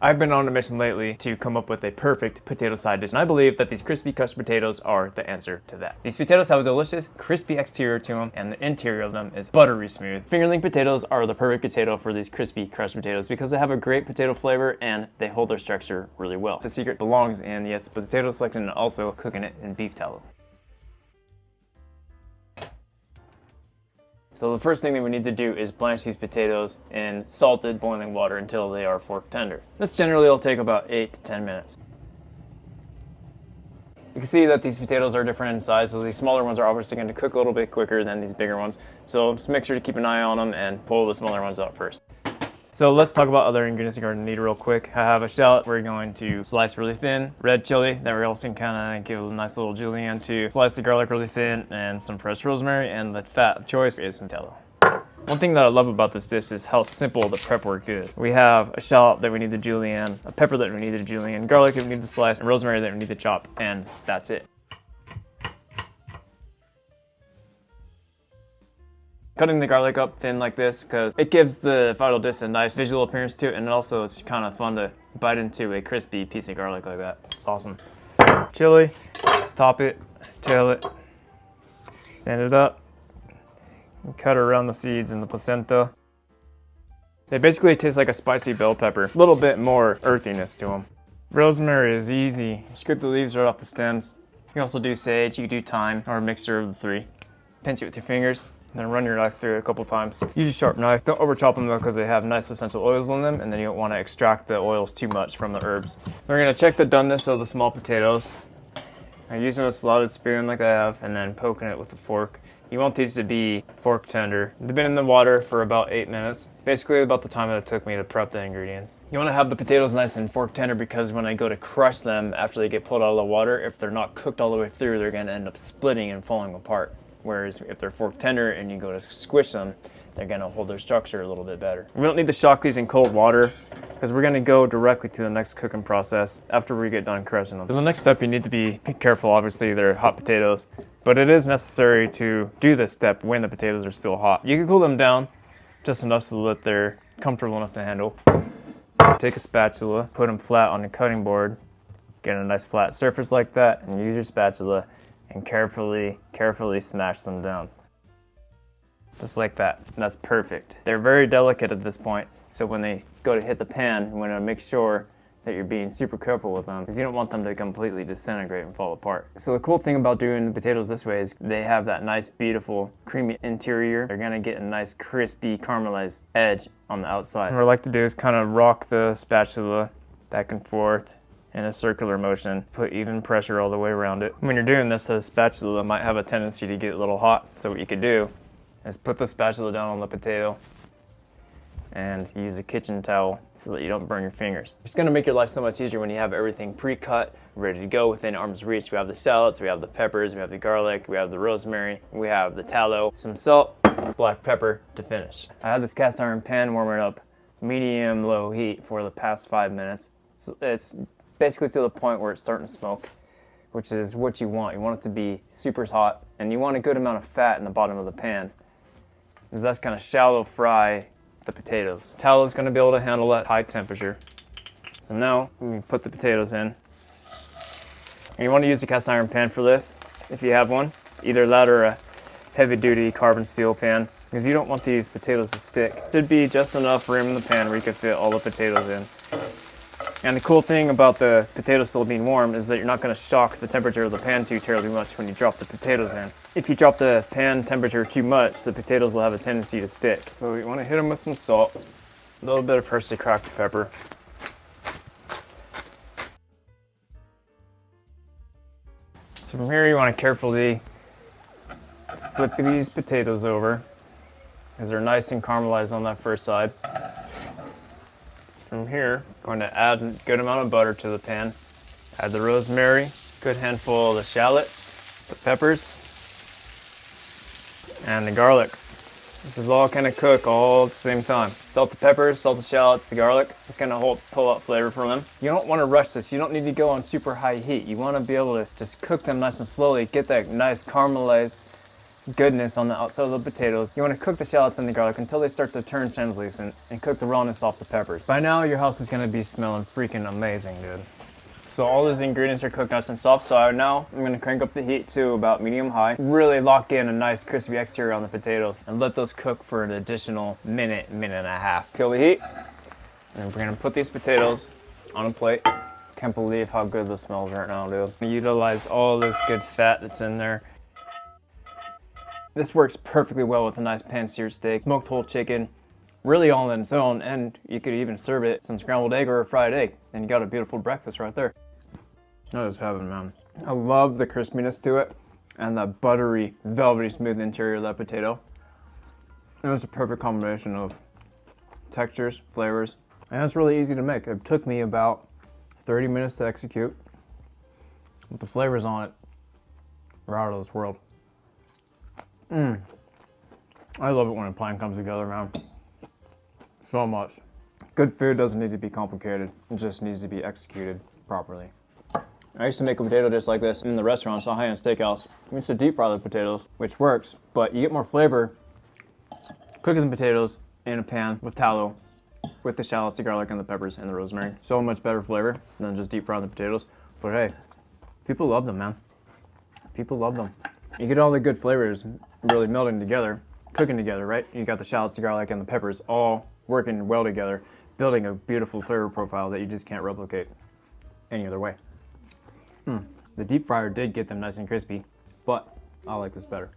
I've been on a mission lately to come up with a perfect potato side dish, and I believe that these crispy crushed potatoes are the answer to that. These potatoes have a delicious, crispy exterior to them, and the interior of them is buttery smooth. Fingerling potatoes are the perfect potato for these crispy crushed potatoes because they have a great potato flavor and they hold their structure really well. The secret belongs in, yes, the potato selection and also cooking it in beef tallow. So the first thing that we need to do is blanch these potatoes in salted boiling water until they are fork tender. This generally will take about 8 to 10 minutes. You can see that these potatoes are different in size, so these smaller ones are obviously going to cook a little bit quicker than these bigger ones. So just make sure to keep an eye on them and pull the smaller ones out first. So let's talk about other ingredients you're going to need real quick. I have a shallot we're going to slice really thin, red chili that we're also kind of give a nice little julienne to, slice the garlic really thin, and some fresh rosemary, and the fat of choice is some tallow. One thing that I love about this dish is how simple the prep work is. We have a shallot that we need to julienne, a pepper that we need to julienne, garlic that we need to slice, and rosemary that we need to chop, and that's it. Cutting the garlic up thin like this because it gives the final dish a nice visual appearance to it, and also it's kind of fun to bite into a crispy piece of garlic like that. It's awesome. Chili, just top it, tail it, stand it up, and cut around the seeds and the placenta. They basically taste like a spicy bell pepper, a little bit more earthiness to them. Rosemary is easy. Scrape the leaves right off the stems. You can also do sage, you can do thyme, or a mixture of the three. Pinch it with your fingers. Then run your knife through it a couple times. Use a sharp knife. Don't over chop them though because they have nice essential oils in them, and then you don't want to extract the oils too much from the herbs. We're going to check the doneness of the small potatoes. I'm using a slotted spoon like I have and then poking it with a fork. You want these to be fork tender. They've been in the water for about 8 minutes. Basically about the time that it took me to prep the ingredients. You want to have the potatoes nice and fork tender because when I go to crush them after they get pulled out of the water, if they're not cooked all the way through, they're going to end up splitting and falling apart. Whereas if they're fork tender and you go to squish them, they're going to hold their structure a little bit better. We don't need to shock these in cold water because we're going to go directly to the next cooking process after we get done crushing them. So the next step, you need to be careful. Obviously, they're hot potatoes, but it is necessary to do this step when the potatoes are still hot. You can cool them down just enough so that they're comfortable enough to handle. Take a spatula, put them flat on the cutting board, get a nice flat surface like that, and use your spatula and carefully smash them down. Just like that. That's perfect. They're very delicate at this point, so when they go to hit the pan, you want to make sure that you're being super careful with them because you don't want them to completely disintegrate and fall apart. So the cool thing about doing the potatoes this way is they have that nice, beautiful, creamy interior. They're gonna get a nice, crispy, caramelized edge on the outside. What I like to do is kind of rock the spatula back and forth in a circular motion, put even pressure all the way around it. When you're doing this, the spatula might have a tendency to get a little hot, so what you could do is put the spatula down on the potato and use a kitchen towel so that you don't burn your fingers. It's gonna make your life so much easier when you have everything pre-cut, ready to go within arm's reach. We have the shallots, we have the peppers, we have the garlic, we have the rosemary, we have the tallow, some salt, black pepper to finish. I have this cast iron pan warming up medium-low heat for the past 5 minutes. So it's basically to the point where it's starting to smoke, which is what you want. You want it to be super hot, and you want a good amount of fat in the bottom of the pan, because that's going to shallow fry the potatoes. Tallow is going to be able to handle that high temperature. So now we put the potatoes in. And you want to use a cast iron pan for this, if you have one, either that or a heavy-duty carbon steel pan, because you don't want these potatoes to stick. Should be just enough room in the pan where you can fit all the potatoes in. And the cool thing about the potatoes still being warm is that you're not going to shock the temperature of the pan too terribly much when you drop the potatoes in. If you drop the pan temperature too much, the potatoes will have a tendency to stick. So you want to hit them with some salt, a little bit of freshly cracked pepper. So from here you want to carefully flip these potatoes over because they're nice and caramelized on that first side. From here, going to add a good amount of butter to the pan. Add the rosemary, good handful of the shallots, the peppers, and the garlic. This is all going to cook all at the same time. Salt the peppers, salt the shallots, the garlic. It's going to pull out flavor from them. You don't want to rush this. You don't need to go on super high heat. You want to be able to just cook them nice and slowly, get that nice caramelized goodness on the outside of the potatoes. You want to cook the shallots and the garlic until they start to turn translucent and cook the rawness off the peppers. By now, your house is going to be smelling freaking amazing, dude. So all these ingredients are cooked nice and soft, so now I'm going to crank up the heat to about medium-high. Really lock in a nice crispy exterior on the potatoes and let those cook for an additional minute, minute and a half. Kill the heat, and we're going to put these potatoes on a plate. Can't believe how good this smells right now, dude. Utilize all this good fat that's in there. This works perfectly well with a nice pan-seared steak, smoked whole chicken, really all on its own, and you could even serve it some scrambled egg or a fried egg, and you got a beautiful breakfast right there. That is heaven, man. I love the crispiness to it and the buttery, velvety smooth interior of that potato. It was a perfect combination of textures, flavors, and it's really easy to make. It took me about 30 minutes to execute. With the flavors on it, we're out of this world. I love it when a plan comes together, man. So much. Good food doesn't need to be complicated. It just needs to be executed properly. I used to make a potato dish like this in the restaurant, so high-end steakhouse. We used to deep fry the potatoes, which works, but you get more flavor cooking the potatoes in a pan with tallow, with the shallots, the garlic, and the peppers, and the rosemary. So much better flavor than just deep frying the potatoes. But hey, people love them, man. People love them. You get all the good flavors really melding together, cooking together, right? You got the shallots, the garlic, and the peppers all working well together, building a beautiful flavor profile that you just can't replicate any other way. The deep fryer did get them nice and crispy, but I like this better.